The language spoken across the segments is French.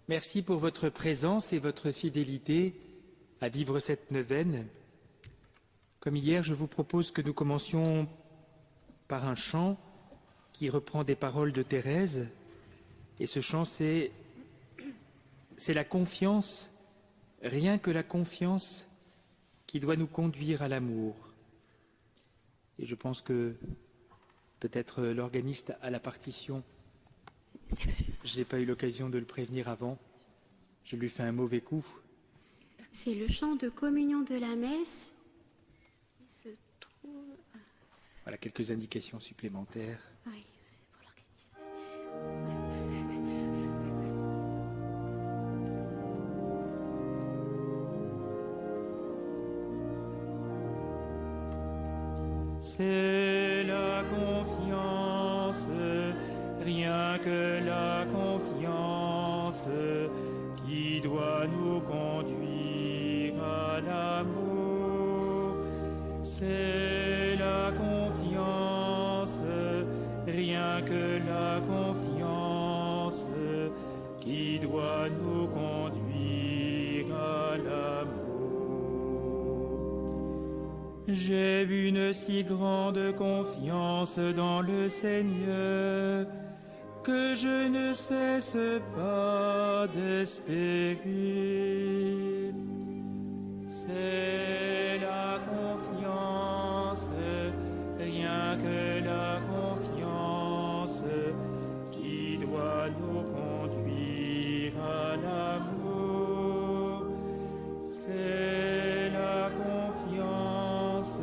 Merci pour votre présence et votre fidélité à vivre cette neuvaine. Comme hier, je vous propose que nous commencions par un chant qui reprend des paroles de Thérèse. Et ce chant, c'est la confiance, rien que la confiance qui doit nous conduire à l'amour. Et je pense que peut-être l'organiste à la partition, je n'ai pas eu l'occasion de le prévenir avant, je lui fais un mauvais coup. C'est le chant de communion de la messe. Il se trouve... Voilà quelques indications supplémentaires. Oui, pour l'organisation. C'est la confiance, rien que la confiance qui doit nous conduire à l'amour. C'est la confiance, rien que la confiance qui doit nous conduire à l'amour. J'ai une si grande confiance dans le Seigneur que je ne cesse pas d'espérer. C'est la confiance, rien que la confiance qui doit nous conduire à l'amour. C'est la confiance,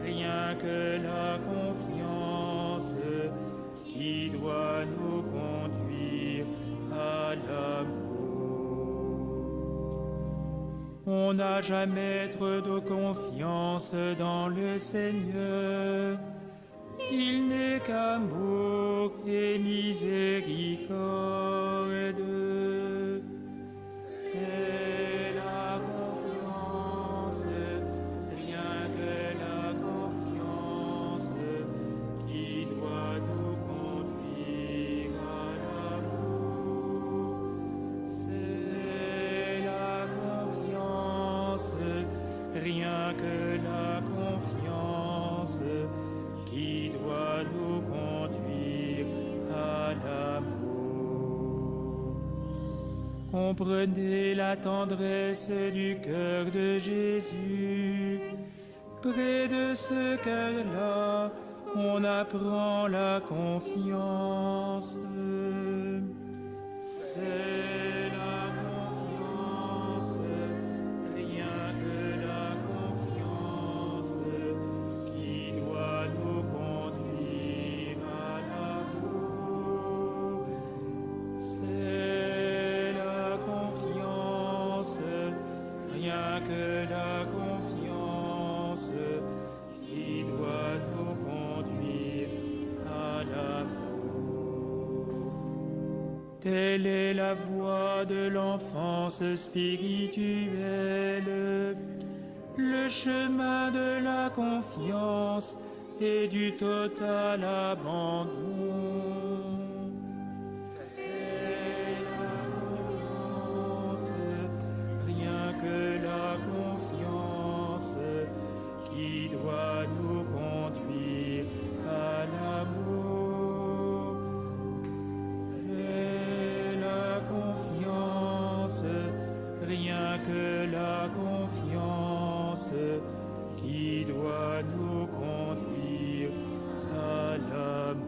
rien que la confiance qui doit nous conduire à l'amour. On n'a jamais trop de confiance dans le Seigneur. Il n'est qu'amour et miséricorde. C'est la confiance, rien que la confiance qui doit nous conduire à l'amour. C'est la confiance, rien que la confiance qui doit nous conduire à l'amour. Comprenez la tendresse du cœur de Jésus. Près de ce cœur-là, on apprend la confiance. C'est la confiance, rien que la confiance qui doit nous conduire à l'amour. C'est la confiance, rien que la confiance qui doit nous conduire à l'amour. Telle est la voie de l'enfance spirituelle, le chemin de la confiance et du total abandon. C'est la confiance, rien que la confiance qui doit nous conduire à l'amour. C'est la confiance, rien que la confiance qui doit nous conduire à l'amour.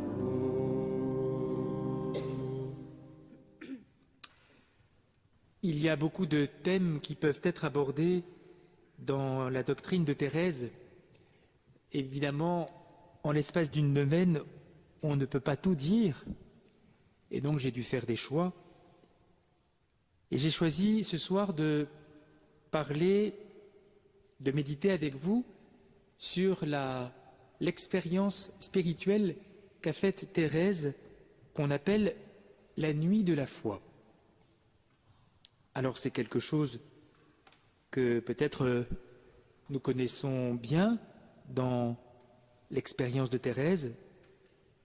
Il y a beaucoup de thèmes qui peuvent être abordés dans la doctrine de Thérèse. Évidemment, en l'espace d'une neuvaine, on ne peut pas tout dire, et donc j'ai dû faire des choix. Et j'ai choisi ce soir de parler, de méditer avec vous sur l'expérience spirituelle qu'a faite Thérèse, qu'on appelle la nuit de la foi. Alors c'est quelque chose que peut-être nous connaissons bien dans l'expérience de Thérèse,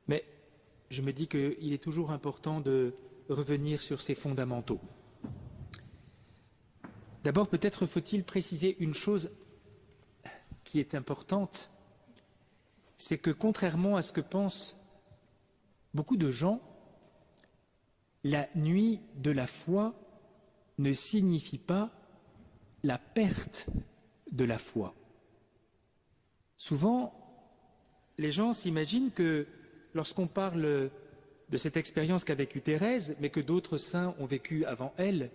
mais je me dis qu'il est toujours important de revenir sur ces fondamentaux. D'abord, peut-être faut-il préciser une chose qui est importante, c'est que contrairement à ce que pensent beaucoup de gens, la nuit de la foi ne signifie pas la perte de la foi. Souvent, les gens s'imaginent que lorsqu'on parle de cette expérience qu'a vécue Thérèse, mais que d'autres saints ont vécu avant elle,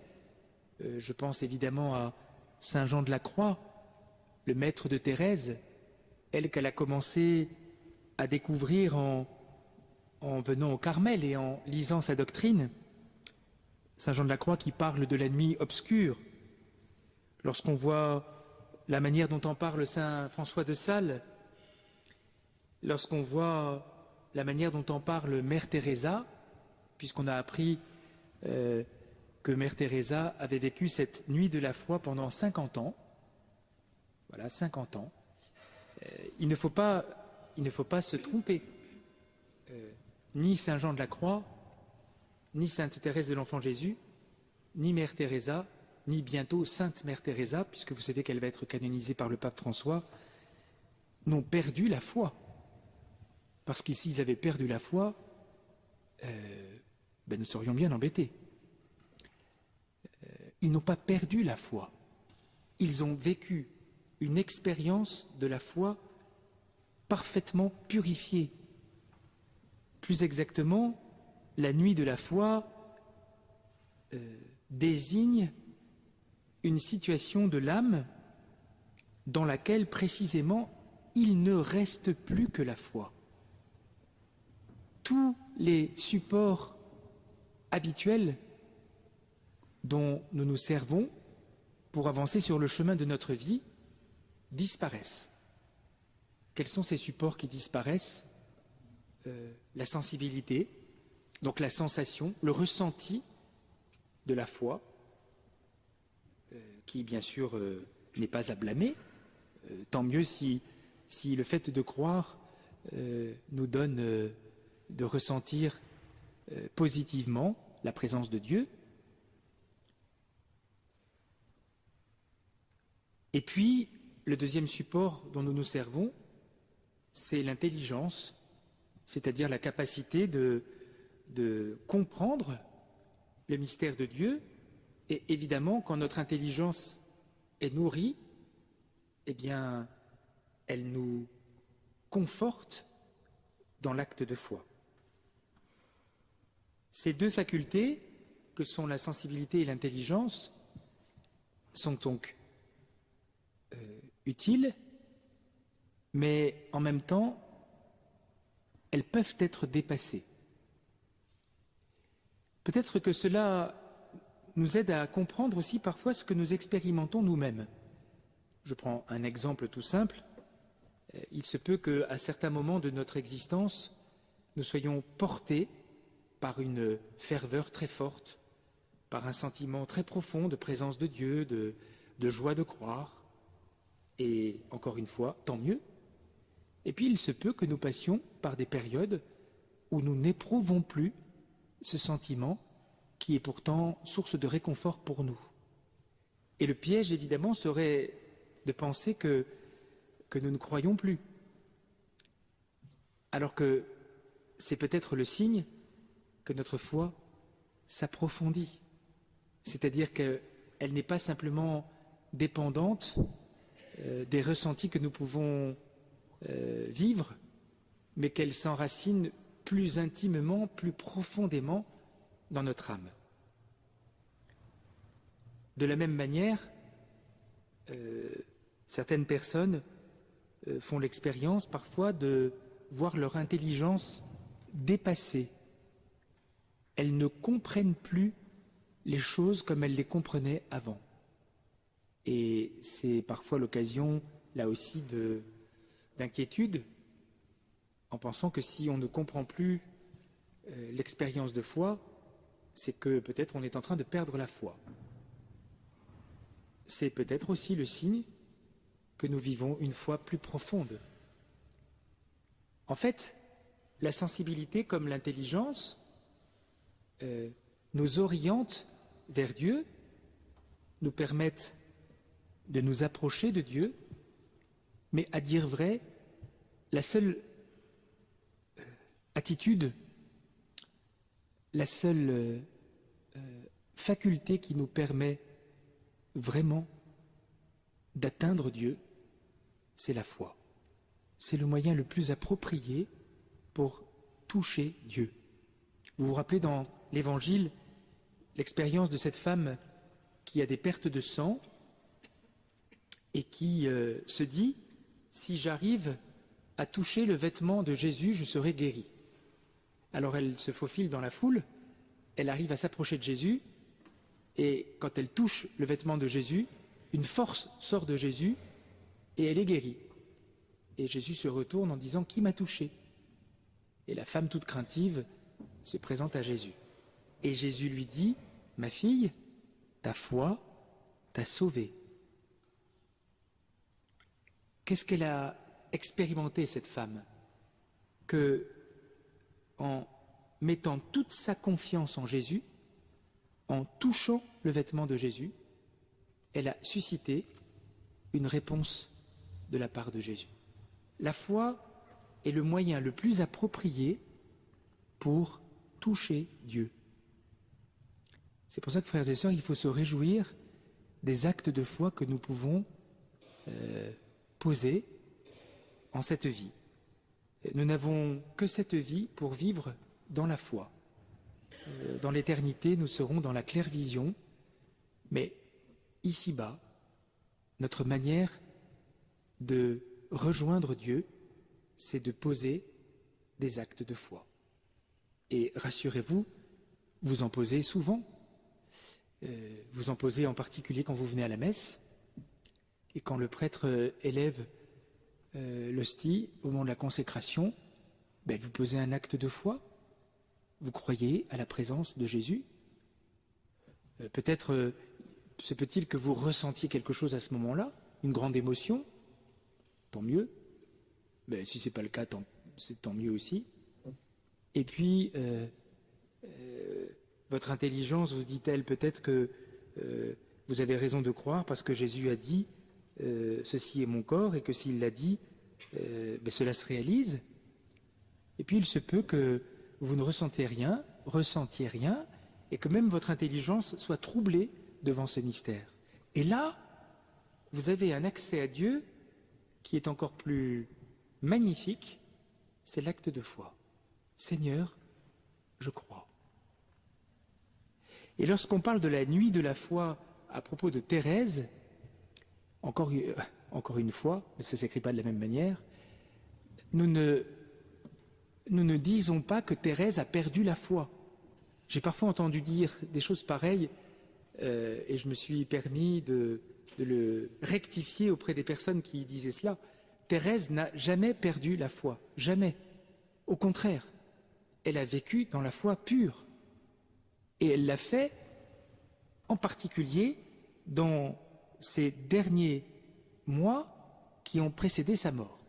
je pense évidemment à Saint Jean de la Croix, le maître de Thérèse, elle qu'elle a commencé à découvrir en venant au Carmel et en lisant sa doctrine. Saint Jean de la Croix qui parle de la nuit obscure. Lorsqu'on voit la manière dont en parle Saint François de Sales, lorsqu'on voit la manière dont en parle Mère Teresa, puisqu'on a appris que Mère Teresa avait vécu cette nuit de la foi pendant 50 ans. Voilà, 50 ans. Il ne faut pas se tromper. Ni Saint Jean de la Croix, ni Sainte Thérèse de l'Enfant Jésus, ni Mère Teresa, ni bientôt Sainte Mère Teresa, puisque vous savez qu'elle va être canonisée par le pape François, n'ont perdu la foi. Parce que s'ils avaient perdu la foi, nous serions bien embêtés. Ils n'ont pas perdu la foi. Ils ont vécu une expérience de la foi parfaitement purifiée. Plus exactement, la nuit de la foi désigne une situation de l'âme dans laquelle précisément il ne reste plus que la foi. Tous les supports habituels dont nous nous servons pour avancer sur le chemin de notre vie disparaissent. Quels sont ces supports qui disparaissent ? La sensibilité, donc la sensation, le ressenti de la foi, qui bien sûr n'est pas à blâmer. Tant mieux si le fait de croire nous donne de ressentir positivement la présence de Dieu. Et puis, le deuxième support dont nous nous servons, c'est l'intelligence, c'est-à-dire la capacité de comprendre le mystère de Dieu. Et évidemment, quand notre intelligence est nourrie, eh bien, elle nous conforte dans l'acte de foi. Ces deux facultés, que sont la sensibilité et l'intelligence, sont donc utiles, mais en même temps, elles peuvent être dépassées. Peut-être que cela nous aide à comprendre aussi parfois ce que nous expérimentons nous-mêmes. Je prends un exemple tout simple. Il se peut qu'à certains moments de notre existence, nous soyons portés par une ferveur très forte, par un sentiment très profond de présence de Dieu, de joie de croire. Et encore une fois, tant mieux. Et puis il se peut que nous passions par des périodes où nous n'éprouvons plus ce sentiment qui est pourtant source de réconfort pour nous. Et le piège, évidemment, serait de penser que nous ne croyons plus. Alors que c'est peut-être le signe que notre foi s'approfondit. C'est-à-dire qu'elle n'est pas simplement dépendante des ressentis que nous pouvons vivre, mais qu'elle s'enracine plus intimement, plus profondément dans notre âme. De la même manière, certaines personnes font l'expérience parfois de voir leur intelligence dépassée. Elles ne comprennent plus les choses comme elles les comprenaient avant. Et c'est parfois l'occasion, là aussi, d'inquiétude, en pensant que si on ne comprend plus l'expérience de foi, c'est que peut-être on est en train de perdre la foi. C'est peut-être aussi le signe que nous vivons une foi plus profonde. En fait, la sensibilité comme l'intelligence nous orientent vers Dieu, nous permettent de nous approcher de Dieu, mais à dire vrai, la seule attitude, la seule faculté qui nous permet vraiment d'atteindre Dieu, c'est la foi. C'est le moyen le plus approprié pour toucher Dieu. Vous vous rappelez dans l'Évangile l'expérience de cette femme qui a des pertes de sang et qui se dit « Si j'arrive à toucher le vêtement de Jésus, je serai guérie ». Alors elle se faufile dans la foule, elle arrive à s'approcher de Jésus et quand elle touche le vêtement de Jésus, une force sort de Jésus et elle est guérie. Et Jésus se retourne en disant « Qui m'a touché ?» Et la femme toute craintive se présente à Jésus. Et Jésus lui dit « Ma fille, ta foi t'a sauvée. » Qu'est-ce qu'elle a expérimenté, cette femme? Que, en mettant toute sa confiance en Jésus, en touchant le vêtement de Jésus, elle a suscité une réponse de la part de Jésus. La foi est le moyen le plus approprié pour toucher Dieu. C'est pour ça que, frères et sœurs, il faut se réjouir des actes de foi que nous pouvons poser en cette vie. Nous n'avons que cette vie pour vivre dans la foi. Dans l'éternité, nous serons dans la claire vision, mais ici-bas, notre manière de rejoindre Dieu, c'est de poser des actes de foi. Et rassurez-vous, vous en posez souvent. Vous en posez en particulier quand vous venez à la messe et quand le prêtre élève l'hostie au moment de la consécration, vous posez un acte de foi. Vous croyez à la présence de Jésus. Peut-être se peut-il que vous ressentiez quelque chose à ce moment-là, une grande émotion, tant mieux. Mais si ce n'est pas le cas, c'est tant mieux aussi. Et puis, votre intelligence vous dit-elle peut-être que vous avez raison de croire parce que Jésus a dit ceci est mon corps et que s'il l'a dit, cela se réalise. Et puis il se peut que vous ne ressentiez rien et que même votre intelligence soit troublée devant ce mystère. Et là, vous avez un accès à Dieu qui est encore plus magnifique, c'est l'acte de foi. Seigneur, je crois. Et lorsqu'on parle de la nuit de la foi à propos de Thérèse, encore une fois, mais ça ne s'écrit pas de la même manière, nous ne disons pas que Thérèse a perdu la foi. J'ai parfois entendu dire des choses pareilles et je me suis permis de le rectifier auprès des personnes qui disaient cela. Thérèse n'a jamais perdu la foi, jamais. Au contraire, elle a vécu dans la foi pure. Et elle l'a fait en particulier dans ces derniers mois qui ont précédé sa mort.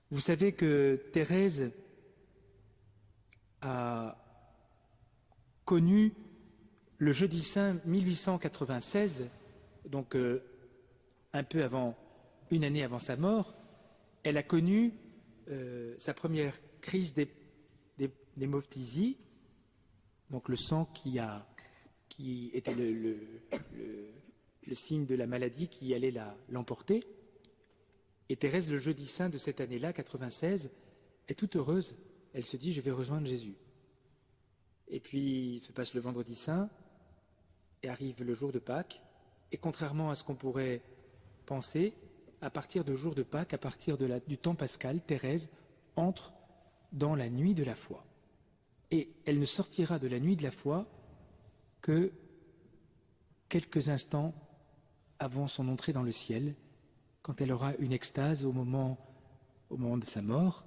Vous savez que Thérèse a connu le Jeudi Saint 1896, donc un peu avant, une année avant sa mort, elle a connu sa première crise d'hémoptysie, donc le sang qui était le signe de la maladie qui allait l'emporter. Et Thérèse, le Jeudi Saint de cette année-là, 96, est toute heureuse. Elle se dit, je vais rejoindre Jésus. Et puis, se passe le Vendredi Saint, et arrive le jour de Pâques. Et contrairement à ce qu'on pourrait penser, à partir du jour de Pâques, à partir du temps pascal, Thérèse entre dans la nuit de la foi. Et elle ne sortira de la nuit de la foi que quelques instants avant son entrée dans le ciel, quand elle aura une extase au moment de sa mort,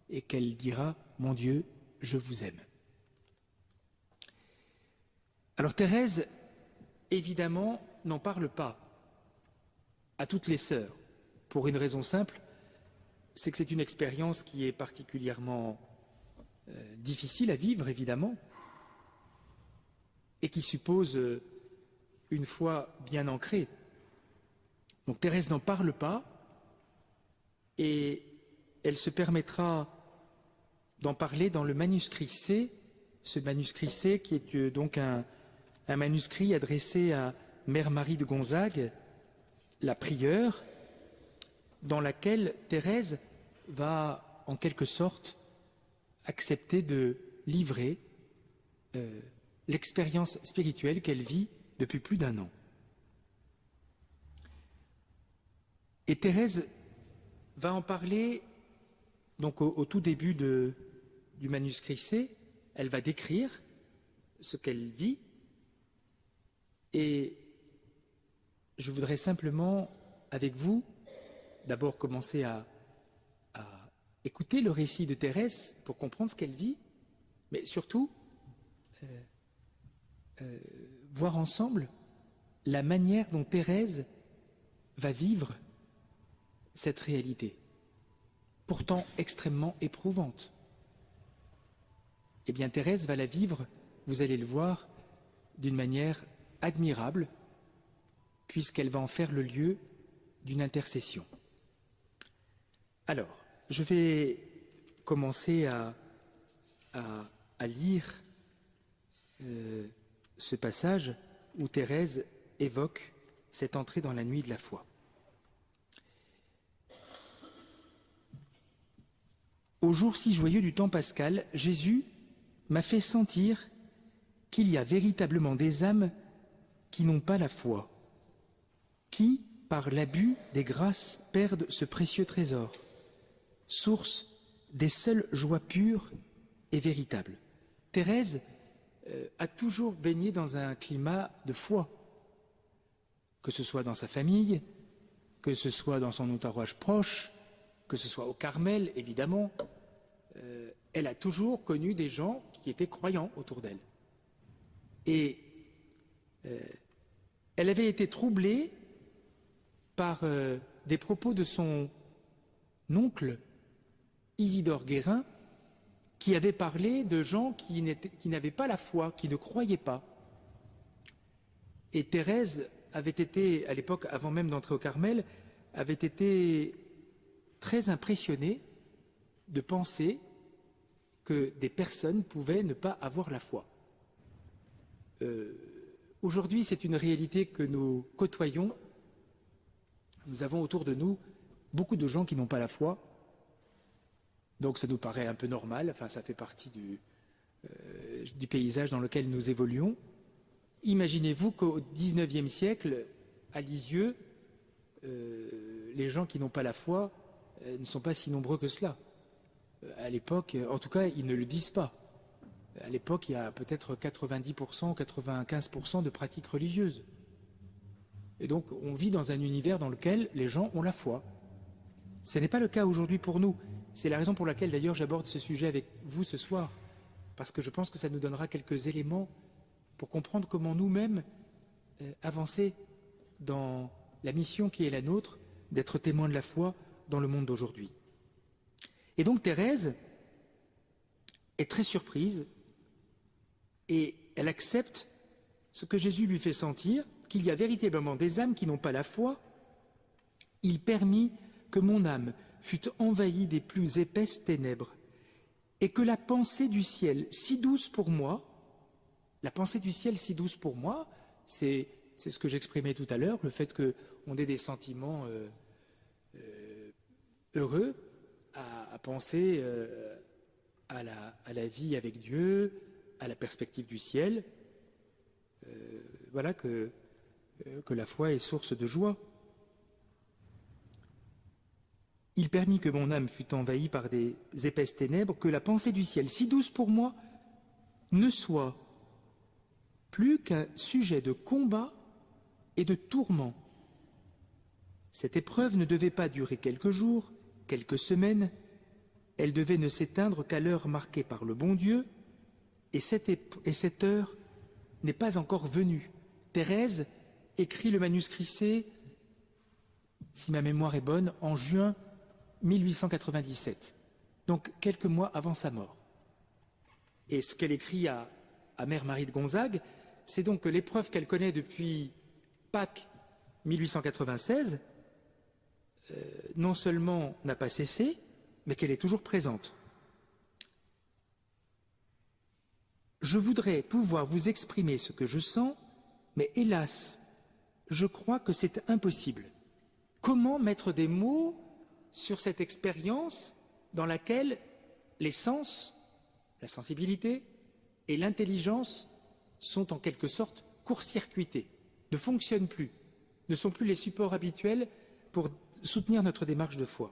et qu'elle dira « Mon Dieu, je vous aime ». Alors Thérèse, évidemment, n'en parle pas à toutes les sœurs, pour une raison simple, c'est que c'est une expérience qui est particulièrement difficile à vivre, évidemment. et qui suppose une foi bien ancrée. Donc Thérèse n'en parle pas et elle se permettra d'en parler dans le manuscrit C, ce manuscrit C qui est donc un manuscrit adressé à Mère Marie de Gonzague, la prieure, dans laquelle Thérèse va en quelque sorte accepter de livrer l'expérience spirituelle qu'elle vit depuis plus d'1 an. Et Thérèse va en parler donc au tout début du manuscrit C. Elle va décrire ce qu'elle vit et je voudrais simplement avec vous d'abord commencer à écouter le récit de Thérèse pour comprendre ce qu'elle vit, mais surtout voir ensemble la manière dont Thérèse va vivre cette réalité, pourtant extrêmement éprouvante. Eh bien, Thérèse va la vivre, vous allez le voir, d'une manière admirable, puisqu'elle va en faire le lieu d'une intercession. Alors, je vais commencer à lire ce passage où Thérèse évoque cette entrée dans la nuit de la foi. Au jour si joyeux du temps pascal, Jésus m'a fait sentir qu'il y a véritablement des âmes qui n'ont pas la foi, qui, par l'abus des grâces, perdent ce précieux trésor, source des seules joies pures et véritables. Thérèse a toujours baigné dans un climat de foi, que ce soit dans sa famille, que ce soit dans son entourage proche, que ce soit au Carmel, évidemment. Elle a toujours connu des gens qui étaient croyants autour d'elle. Et elle avait été troublée par des propos de son oncle, Isidore Guérin, qui avait parlé de gens qui n'avaient pas la foi, qui ne croyaient pas. Et Thérèse avait été, à l'époque, avant même d'entrer au Carmel, avait été très impressionnée de penser que des personnes pouvaient ne pas avoir la foi. Aujourd'hui, c'est une réalité que nous côtoyons. Nous avons autour de nous beaucoup de gens qui n'ont pas la foi. Donc ça nous paraît un peu normal, enfin ça fait partie du paysage dans lequel nous évoluons. Imaginez-vous qu'au XIXe siècle, à Lisieux, les gens qui n'ont pas la foi ne sont pas si nombreux que cela. À l'époque, en tout cas, ils ne le disent pas. À l'époque, il y a peut-être 90%, 95% de pratiques religieuses. Et donc, on vit dans un univers dans lequel les gens ont la foi. Ce n'est pas le cas aujourd'hui pour nous. C'est la raison pour laquelle, d'ailleurs, j'aborde ce sujet avec vous ce soir. Parce que je pense que ça nous donnera quelques éléments pour comprendre comment nous-mêmes avancer dans la mission qui est la nôtre, d'être témoins de la foi dans le monde d'aujourd'hui. Et donc Thérèse est très surprise et elle accepte ce que Jésus lui fait sentir, qu'il y a véritablement des âmes qui n'ont pas la foi. Il permit que mon âme fût envahie des plus épaisses ténèbres et que la pensée du ciel si douce pour moi, la pensée du ciel si douce pour moi, c'est ce que j'exprimais tout à l'heure, le fait qu'on ait des sentiments heureux à penser à la vie avec Dieu, à la perspective du ciel. Voilà que la foi est source de joie. Il permit que mon âme fût envahie par des épaisses ténèbres, que la pensée du ciel, si douce pour moi, ne soit plus qu'un sujet de combat et de tourment. Cette épreuve ne devait pas durer quelques jours, quelques semaines, elle devait ne s'éteindre qu'à l'heure marquée par le bon Dieu, et cette heure n'est pas encore venue. Thérèse écrit le manuscrit C, si ma mémoire est bonne, en juin 1897, donc quelques mois avant sa mort. Et ce qu'elle écrit à Mère Marie de Gonzague, c'est donc que l'épreuve qu'elle connaît depuis Pâques 1896, non seulement n'a pas cessé, mais qu'elle est toujours présente. Je voudrais pouvoir vous exprimer ce que je sens, mais hélas, je crois que c'est impossible. Comment mettre des mots sur cette expérience dans laquelle les sens, la sensibilité et l'intelligence sont en quelque sorte court-circuités, ne fonctionnent plus, ne sont plus les supports habituels pour soutenir notre démarche de foi.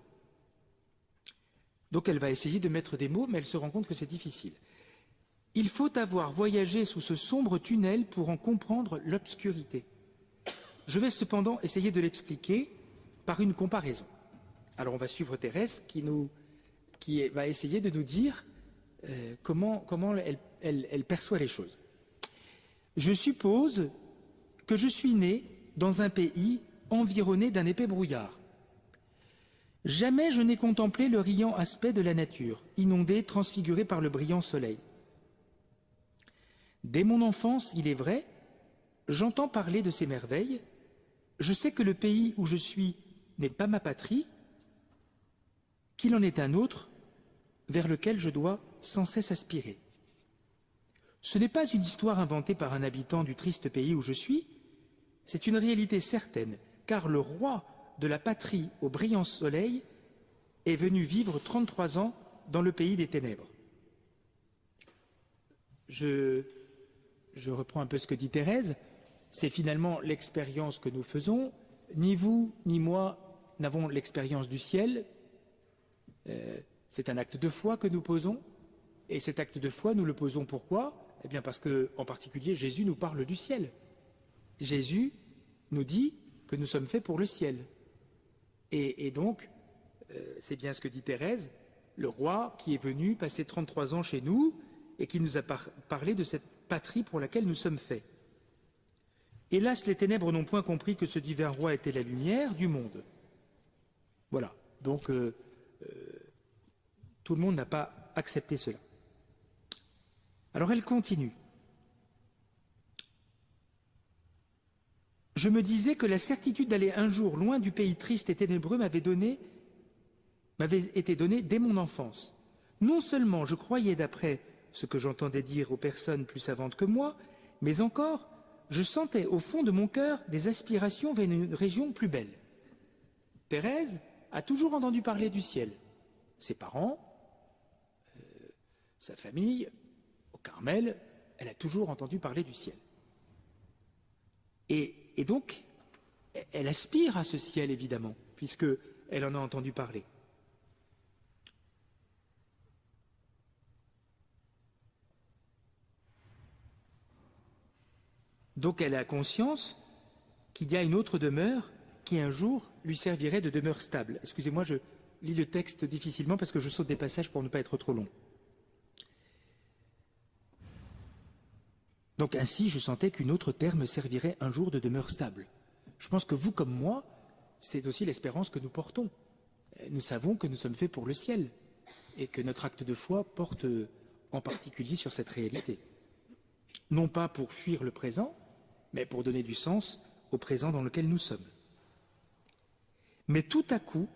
Donc elle va essayer de mettre des mots, mais elle se rend compte que c'est difficile. Il faut avoir voyagé sous ce sombre tunnel pour en comprendre l'obscurité. Je vais cependant essayer de l'expliquer par une comparaison. Alors on va suivre Thérèse qui va essayer de nous dire comment elle perçoit les choses. Je suppose que je suis né dans un pays environné d'un épais brouillard. Jamais je n'ai contemplé le riant aspect de la nature, inondée, transfigurée par le brillant soleil. Dès mon enfance, il est vrai, j'entends parler de ces merveilles. Je sais que le pays où je suis n'est pas ma patrie, qu'il en est un autre vers lequel je dois sans cesse aspirer. Ce n'est pas une histoire inventée par un habitant du triste pays où je suis, c'est une réalité certaine, car le roi de la patrie au brillant soleil est venu vivre 33 ans dans le pays des ténèbres. Je reprends un peu ce que dit Thérèse, c'est finalement l'expérience que nous faisons. Ni vous, ni moi n'avons l'expérience du ciel. C'est un acte de foi que nous posons. Et cet acte de foi, nous le posons pourquoi? Eh bien parce que, en particulier, Jésus nous parle du ciel. Jésus nous dit que nous sommes faits pour le ciel. Et donc, c'est bien ce que dit Thérèse, le roi qui est venu passer 33 ans chez nous et qui nous a parlé de cette patrie pour laquelle nous sommes faits. Hélas, les ténèbres n'ont point compris que ce divin roi était la lumière du monde. Voilà, donc tout le monde n'a pas accepté cela. Alors elle continue. Je me disais que la certitude d'aller un jour loin du pays triste et ténébreux m'avait été donnée dès mon enfance. Non seulement je croyais d'après ce que j'entendais dire aux personnes plus savantes que moi, mais encore, je sentais au fond de mon cœur des aspirations vers une région plus belle. Thérèse a toujours entendu parler du ciel. Ses parents, sa famille, au Carmel, elle a toujours entendu parler du ciel. Et donc, elle aspire à ce ciel, évidemment, puisqu'elle en a entendu parler. Donc elle a conscience qu'il y a une autre demeure qui un jour lui servirait de demeure stable. Excusez-moi, je lis le texte difficilement parce que je saute des passages pour ne pas être trop long. Donc ainsi, je sentais qu'une autre terre me servirait un jour de demeure stable. Je pense que vous, comme moi, c'est aussi l'espérance que nous portons. Nous savons que nous sommes faits pour le ciel et que notre acte de foi porte en particulier sur cette réalité. Non pas pour fuir le présent, mais pour donner du sens au présent dans lequel nous sommes. Mais tout à coup,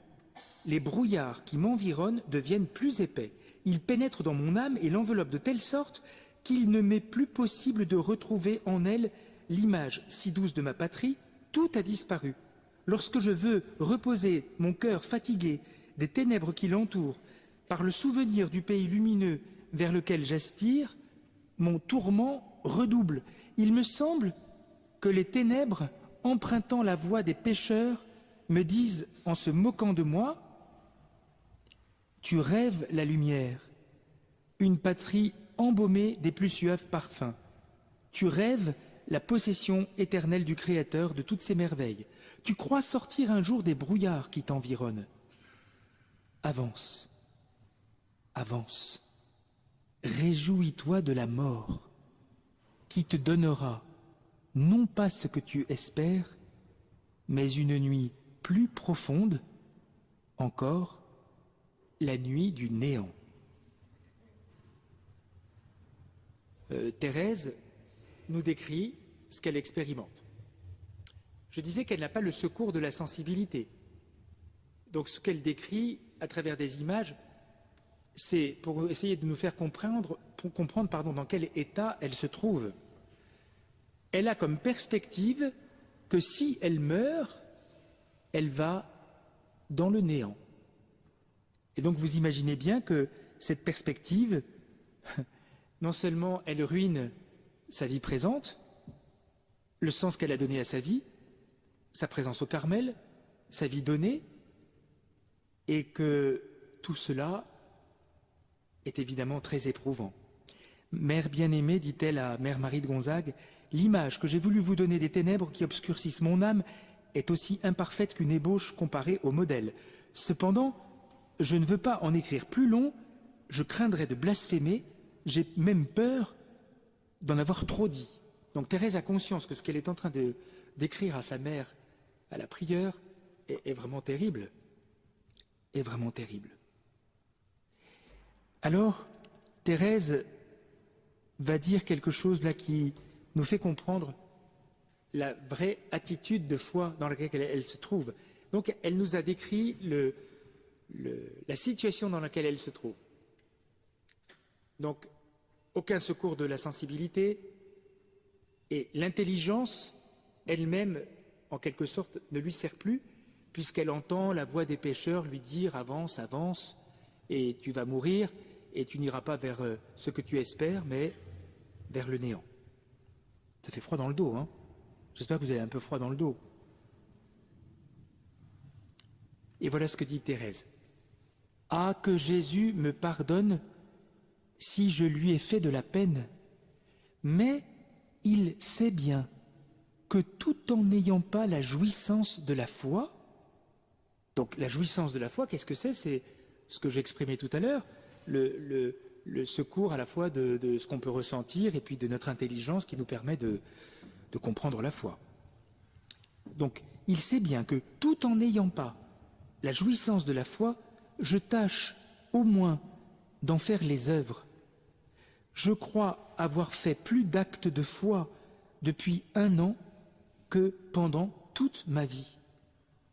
les brouillards qui m'environnent deviennent plus épais. Ils pénètrent dans mon âme et l'enveloppent de telle sorte qu'il ne m'est plus possible de retrouver en elle l'image si douce de ma patrie. Tout a disparu. Lorsque je veux reposer mon cœur fatigué des ténèbres qui l'entourent, par le souvenir du pays lumineux vers lequel j'aspire, mon tourment redouble. Il me semble que les ténèbres, empruntant la voie des pécheurs, me disent, en se moquant de moi, « Tu rêves la lumière, une patrie embaumée des plus suaves parfums. Tu rêves la possession éternelle du Créateur de toutes ses merveilles. Tu crois sortir un jour des brouillards qui t'environnent. Avance, avance, réjouis-toi de la mort, qui te donnera non pas ce que tu espères, mais une nuit plus profonde, encore la nuit du néant. » Thérèse nous décrit ce qu'elle expérimente. Je disais qu'elle n'a pas le secours de la sensibilité. Donc ce qu'elle décrit à travers des images, c'est pour essayer de nous faire comprendre dans quel état elle se trouve. Elle a comme perspective que si elle meurt, elle va dans le néant. Et donc vous imaginez bien que cette perspective, non seulement elle ruine sa vie présente, le sens qu'elle a donné à sa vie, sa présence au Carmel, sa vie donnée, et que tout cela est évidemment très éprouvant. Mère bien-aimée, dit-elle à Mère Marie de Gonzague, l'image que j'ai voulu vous donner des ténèbres qui obscurcissent mon âme est aussi imparfaite qu'une ébauche comparée au modèle. Cependant, je ne veux pas en écrire plus long, je craindrais de blasphémer, j'ai même peur d'en avoir trop dit. Donc Thérèse a conscience que ce qu'elle est en train de d'écrire à sa mère à la prieure est vraiment terrible. Est vraiment terrible. Alors, Thérèse va dire quelque chose là qui nous fait comprendre la vraie attitude de foi dans laquelle elle se trouve. Donc, elle nous a décrit la situation dans laquelle elle se trouve. Donc, aucun secours de la sensibilité et l'intelligence elle-même, en quelque sorte, ne lui sert plus, puisqu'elle entend la voix des pécheurs lui dire « avance, avance, et tu vas mourir, et tu n'iras pas vers ce que tu espères, mais vers le néant. » Ça fait froid dans le dos, hein? J'espère que vous avez un peu froid dans le dos. Et voilà ce que dit Thérèse. « Ah, que Jésus me pardonne si je lui ai fait de la peine, mais il sait bien que tout en n'ayant pas la jouissance de la foi, donc la jouissance de la foi, qu'est-ce que c'est? C'est ce que j'exprimais tout à l'heure, le secours à la fois de ce qu'on peut ressentir et puis de notre intelligence qui nous permet de comprendre la foi. Donc, il sait bien que tout en n'ayant pas la jouissance de la foi, je tâche au moins d'en faire les œuvres. Je crois avoir fait plus d'actes de foi depuis 1 an que pendant toute ma vie.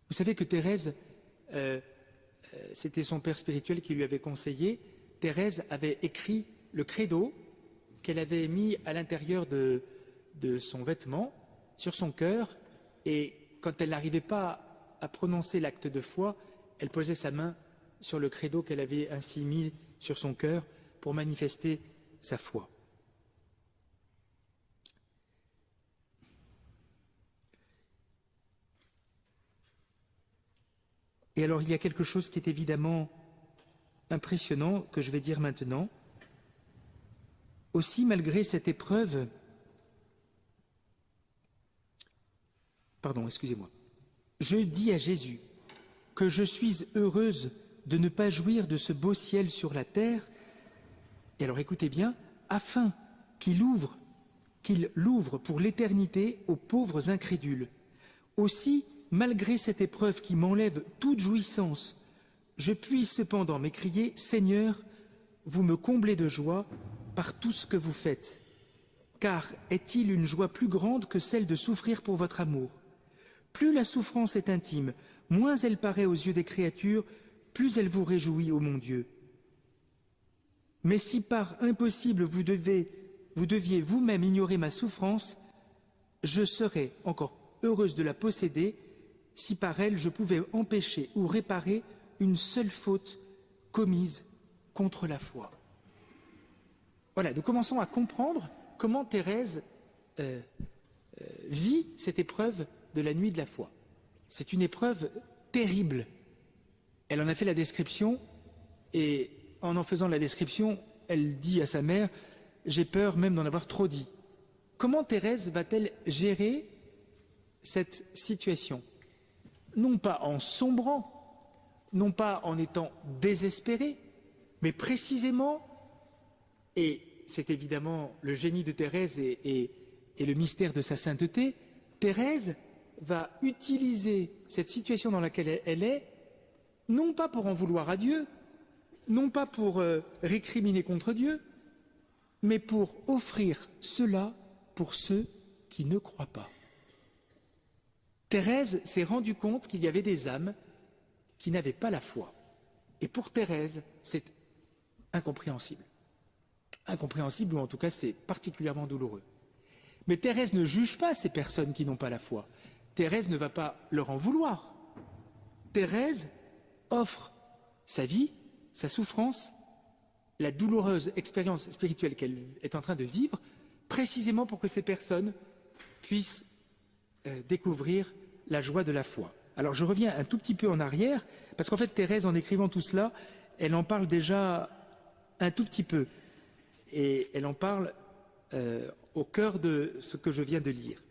Vous savez que Thérèse, c'était son père spirituel qui lui avait conseillé. Thérèse avait écrit le credo qu'elle avait mis à l'intérieur de son vêtement, sur son cœur, et quand elle n'arrivait pas à prononcer l'acte de foi, elle posait sa main sur le credo qu'elle avait ainsi mis sur son cœur pour manifester sa foi. Et alors il y a quelque chose qui est évidemment impressionnant que je vais dire maintenant. Aussi, malgré cette épreuve, je dis à Jésus que je suis heureuse de ne pas jouir de ce beau ciel sur la terre, et alors écoutez bien, afin qu'il l'ouvre pour l'éternité aux pauvres incrédules. Aussi, malgré cette épreuve qui m'enlève toute jouissance, je puis cependant m'écrier « Seigneur, vous me comblez de joie par tout ce que vous faites. Car est-il une joie plus grande que celle de souffrir pour votre amour? Plus la souffrance est intime, moins elle paraît aux yeux des créatures, plus elle vous réjouit, ô mon Dieu. Mais si par impossible vous deviez vous-même ignorer ma souffrance, je serais encore heureuse de la posséder si par elle je pouvais empêcher ou réparer une seule faute commise contre la foi. » Voilà, nous commençons à comprendre comment Thérèse vit cette épreuve de la nuit de la foi. C'est une épreuve terrible. Elle en a fait la description et en faisant la description, elle dit à sa mère « J'ai peur même d'en avoir trop dit ». Comment Thérèse va-t-elle gérer cette situation? Non pas en sombrant, non pas en étant désespérée, mais précisément, et c'est évidemment le génie de Thérèse et le mystère de sa sainteté, Thérèse va utiliser cette situation dans laquelle elle est, non pas pour en vouloir à Dieu, non pas pour récriminer contre Dieu, mais pour offrir cela pour ceux qui ne croient pas. Thérèse s'est rendue compte qu'il y avait des âmes qui n'avaient pas la foi. Et pour Thérèse, c'est incompréhensible. Incompréhensible, ou en tout cas c'est particulièrement douloureux. Mais Thérèse ne juge pas ces personnes qui n'ont pas la foi. Thérèse ne va pas leur en vouloir. Thérèse offre sa vie, sa souffrance, la douloureuse expérience spirituelle qu'elle est en train de vivre, précisément pour que ces personnes puissent découvrir la joie de la foi. Alors je reviens un tout petit peu en arrière, parce qu'en fait Thérèse, en écrivant tout cela, elle en parle déjà un tout petit peu. Et elle en parle au cœur de ce que je viens de lire.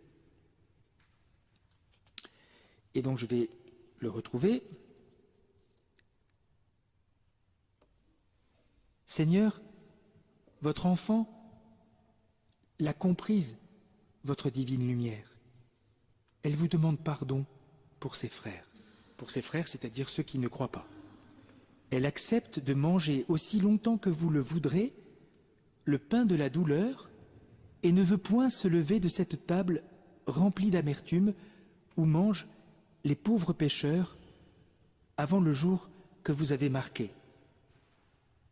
Et donc je vais le retrouver. Seigneur, votre enfant l'a comprise, votre divine lumière. Elle vous demande pardon pour ses frères. Pour ses frères, c'est-à-dire ceux qui ne croient pas. Elle accepte de manger aussi longtemps que vous le voudrez le pain de la douleur et ne veut point se lever de cette table remplie d'amertume où mangent les pauvres pécheurs avant le jour que vous avez marqué.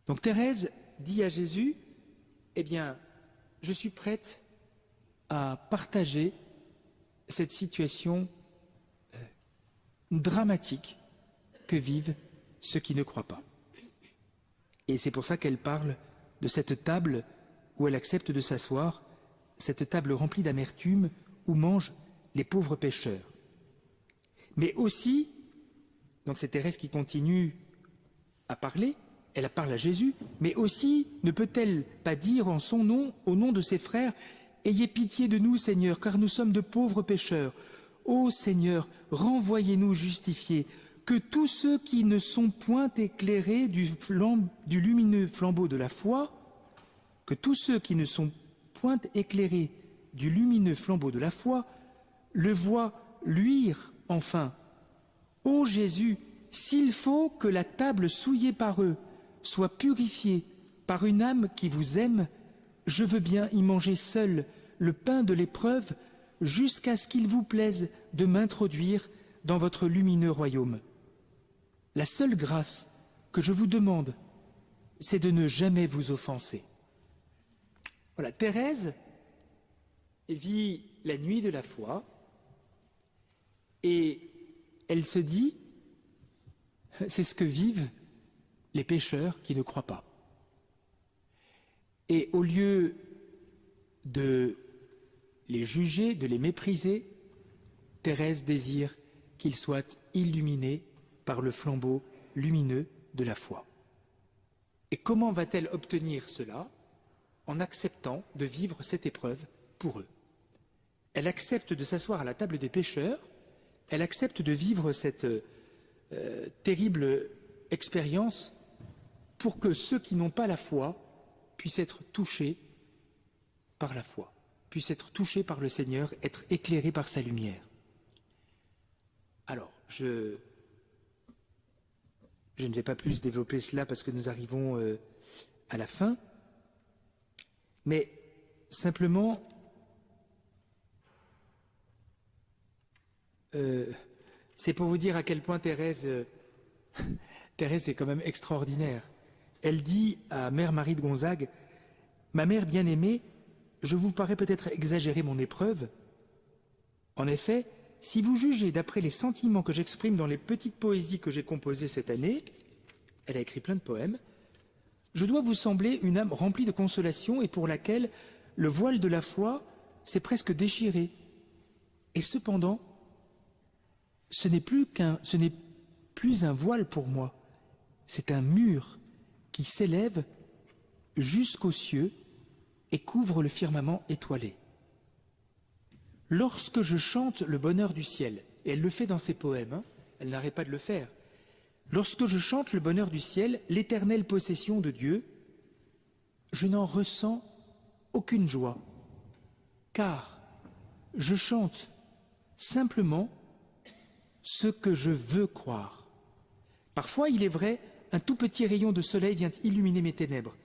Donc Thérèse dit à Jésus, eh bien, je suis prête à partager cette situation dramatique que vivent ceux qui ne croient pas. Et c'est pour ça qu'elle parle de cette table où elle accepte de s'asseoir, cette table remplie d'amertume où mangent les pauvres pécheurs. Mais aussi, donc c'est Thérèse qui continue à parler, elle parle à Jésus, mais aussi ne peut-elle pas dire en son nom, au nom de ses frères, « Ayez pitié de nous, Seigneur, car nous sommes de pauvres pécheurs. Ô Seigneur, renvoyez-nous justifiés, que tous ceux qui ne sont point éclairés du lumineux flambeau de la foi, que tous ceux qui ne sont point éclairés du lumineux flambeau de la foi, le voient luire enfin. Ô Jésus, s'il faut que la table souillée par eux soit purifiée par une âme qui vous aime, je veux bien y manger seul le pain de l'épreuve jusqu'à ce qu'il vous plaise de m'introduire dans votre lumineux royaume. La seule grâce que je vous demande, c'est de ne jamais vous offenser. » Voilà, Thérèse vit la nuit de la foi et elle se dit, c'est ce que vivent les pécheurs qui ne croient pas. Et au lieu de les juger, de les mépriser, Thérèse désire qu'ils soient illuminés par le flambeau lumineux de la foi. Et comment va-t-elle obtenir cela? En acceptant de vivre cette épreuve pour eux. Elle accepte de s'asseoir à la table des pécheurs, elle accepte de vivre cette terrible expérience pour que ceux qui n'ont pas la foi puissent être touchés par la foi, puissent être touchés par le Seigneur, être éclairés par sa lumière. Alors, je ne vais pas plus développer cela parce que nous arrivons à la fin, mais simplement, c'est pour vous dire à quel point Thérèse est quand même extraordinaire. Elle dit à Mère Marie de Gonzague, « Ma mère bien-aimée, je vous parais peut-être exagérer mon épreuve. En effet, si vous jugez d'après les sentiments que j'exprime dans les petites poésies que j'ai composées cette année, elle a écrit plein de poèmes, je dois vous sembler une âme remplie de consolation et pour laquelle le voile de la foi s'est presque déchiré. Et cependant, ce n'est plus un voile pour moi, c'est un mur qui s'élève jusqu'aux cieux et couvre le firmament étoilé. Lorsque je chante le bonheur du ciel, et elle le fait dans ses poèmes, elle n'arrête pas de le faire, lorsque je chante le bonheur du ciel, l'éternelle possession de Dieu, je n'en ressens aucune joie, car je chante simplement ce que je veux croire. Parfois, il est vrai, un tout petit rayon de soleil vient illuminer mes ténèbres.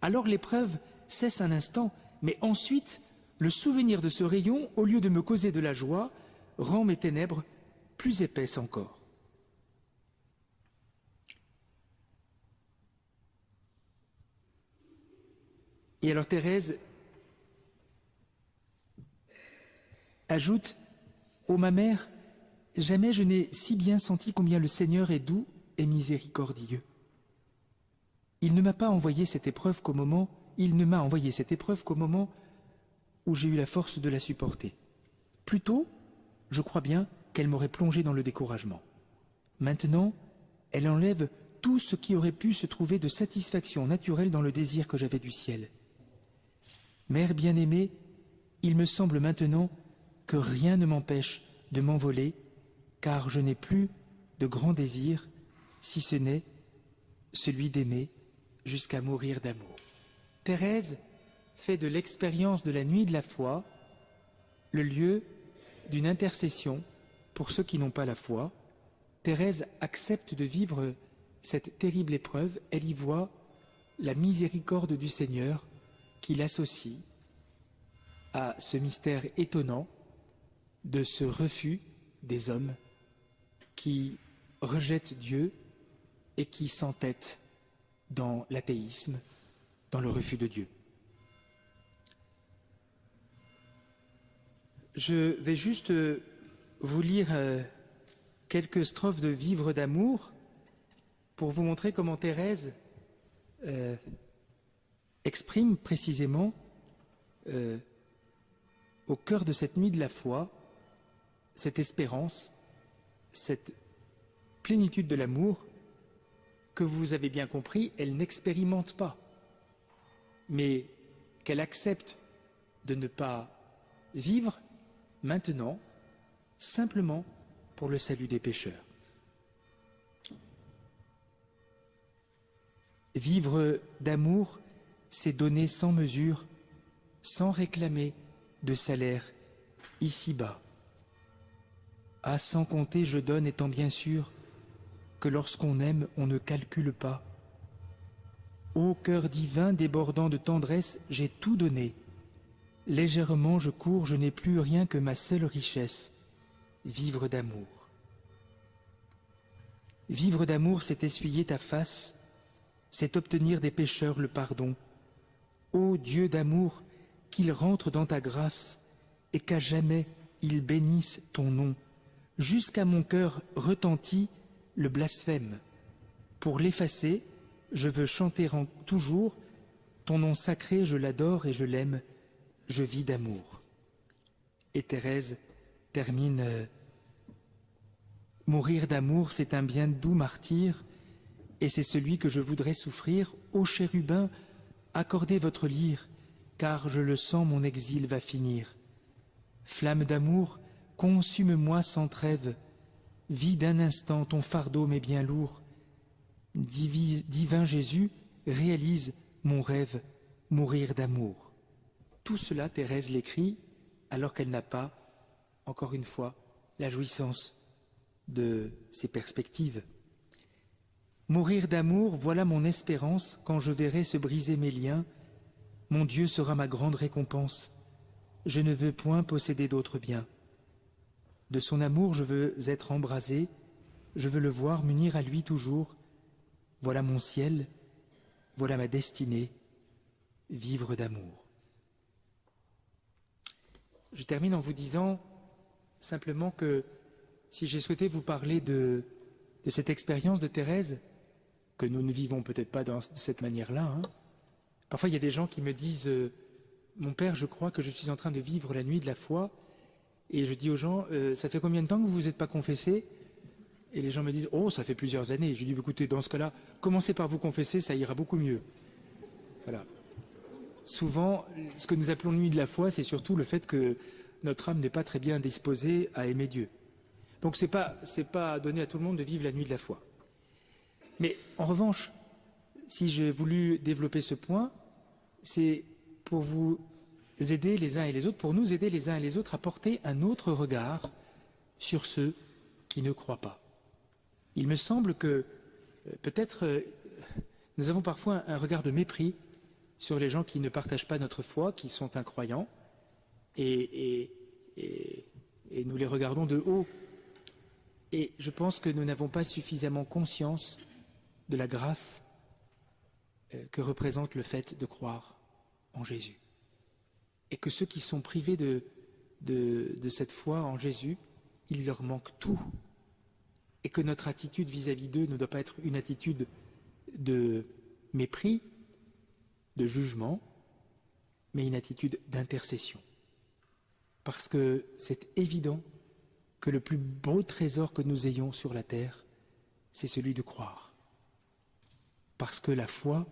Alors l'épreuve cesse un instant, mais ensuite, Le souvenir de ce rayon, au lieu de me causer de la joie, rend mes ténèbres plus épaisses encore. Et alors Thérèse ajoute « Ô ma mère, jamais je n'ai si bien senti combien le Seigneur est doux et miséricordieux. Il ne m'a envoyé cette épreuve qu'au moment où j'ai eu la force de la supporter. Plutôt, je crois bien qu'elle m'aurait plongé dans le découragement. Maintenant, elle enlève tout ce qui aurait pu se trouver de satisfaction naturelle dans le désir que j'avais du ciel. Mère bien-aimée, il me semble maintenant que rien ne m'empêche de m'envoler, car je n'ai plus de grand désir, si ce n'est celui d'aimer jusqu'à mourir d'amour. » Thérèse fait de l'expérience de la nuit de la foi le lieu d'une intercession pour ceux qui n'ont pas la foi. Thérèse accepte de vivre cette terrible épreuve, elle y voit la miséricorde du Seigneur qui l'associe à ce mystère étonnant de ce refus des hommes qui rejettent Dieu et qui s'entêtent dans l'athéisme, dans le refus de Dieu. Je vais juste vous lire quelques strophes de Vivre d'amour pour vous montrer comment Thérèse exprime précisément au cœur de cette nuit de la foi cette espérance, cette plénitude de l'amour que vous avez bien compris, elle n'expérimente pas, mais qu'elle accepte de ne pas vivre maintenant, simplement pour le salut des pécheurs. Vivre d'amour, c'est donner sans mesure, sans réclamer de salaire ici-bas. Ah, sans compter, je donne, étant bien sûr que lorsqu'on aime, on ne calcule pas. Ô cœur divin, débordant de tendresse, j'ai tout donné. Légèrement je cours, je n'ai plus rien que ma seule richesse, vivre d'amour. Vivre d'amour, c'est essuyer ta face, c'est obtenir des pécheurs le pardon. Ô Dieu d'amour, qu'il rentre dans ta grâce et qu'à jamais il bénisse ton nom. Jusqu'à mon cœur retentit le blasphème. Pour l'effacer, je veux chanter toujours ton nom sacré, je l'adore et je l'aime, je vis d'amour. Et Thérèse termine mourir d'amour, c'est un bien doux martyre, et c'est celui que je voudrais souffrir. Ô chérubin, accordez votre lyre, car je le sens, mon exil va finir. Flamme d'amour, consume-moi sans trêve, vis d'un instant, ton fardeau m'est bien lourd. Divin Jésus, réalise mon rêve, mourir d'amour. Tout cela, Thérèse l'écrit alors qu'elle n'a pas, encore une fois, la jouissance de ses perspectives. Mourir d'amour, voilà mon espérance, quand je verrai se briser mes liens, mon Dieu sera ma grande récompense. Je ne veux point posséder d'autres biens. De son amour, je veux être embrasé, je veux le voir m'unir à lui toujours. Voilà mon ciel, voilà ma destinée, vivre d'amour. Je termine en vous disant simplement que si j'ai souhaité vous parler de cette expérience de Thérèse, que nous ne vivons peut-être pas de cette manière-là, parfois il y a des gens qui me disent « Mon père, je crois que je suis en train de vivre la nuit de la foi », et je dis aux gens « Ça fait combien de temps que vous ne vous êtes pas confessé ?» Et les gens me disent « Oh, ça fait plusieurs années ». Je dis « Écoutez, dans ce cas-là, commencez par vous confesser, ça ira beaucoup mieux. » Voilà. Souvent, ce que nous appelons nuit de la foi, c'est surtout le fait que notre âme n'est pas très bien disposée à aimer Dieu. Donc c'est pas donné à tout le monde de vivre la nuit de la foi. Mais en revanche, si j'ai voulu développer ce point, c'est pour vous aider les uns et les autres, pour nous aider les uns et les autres à porter un autre regard sur ceux qui ne croient pas. Il me semble que peut-être nous avons parfois un regard de mépris sur les gens qui ne partagent pas notre foi, qui sont incroyants, et nous les regardons de haut. Et je pense que nous n'avons pas suffisamment conscience de la grâce que représente le fait de croire en Jésus. Et que ceux qui sont privés de cette foi en Jésus, il leur manque tout. Et que notre attitude vis-à-vis d'eux ne doit pas être une attitude de mépris, de jugement, mais une attitude d'intercession. Parce que c'est évident que le plus beau trésor que nous ayons sur la terre, c'est celui de croire. Parce que la foi,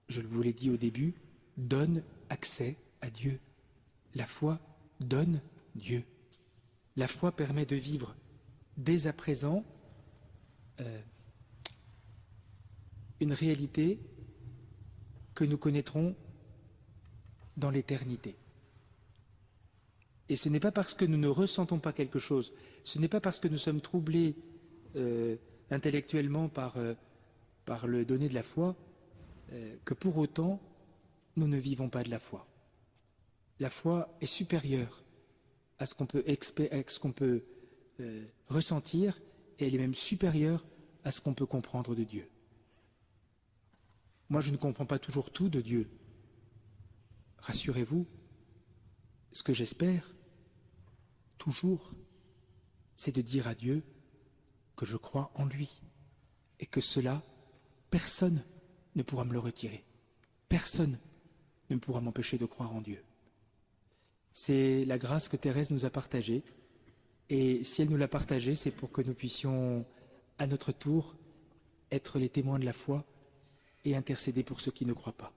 je vous l'ai dit au début, donne accès à Dieu. La foi donne Dieu. La foi permet de vivre dès à présent une réalité que nous connaîtrons dans l'éternité. Et ce n'est pas parce que nous ne ressentons pas quelque chose, ce n'est pas parce que nous sommes troublés intellectuellement par le donné de la foi que pour autant nous ne vivons pas de la foi. La foi est supérieure à ce qu'on peut, ressentir, et elle est même supérieure à ce qu'on peut comprendre de Dieu. Moi, je ne comprends pas toujours tout de Dieu. Rassurez-vous, ce que j'espère, toujours, c'est de dire à Dieu que je crois en lui et que cela, personne ne pourra me le retirer. Personne ne pourra m'empêcher de croire en Dieu. C'est la grâce que Thérèse nous a partagée, et si elle nous l'a partagée, c'est pour que nous puissions, à notre tour, être les témoins de la foi et intercéder pour ceux qui ne croient pas.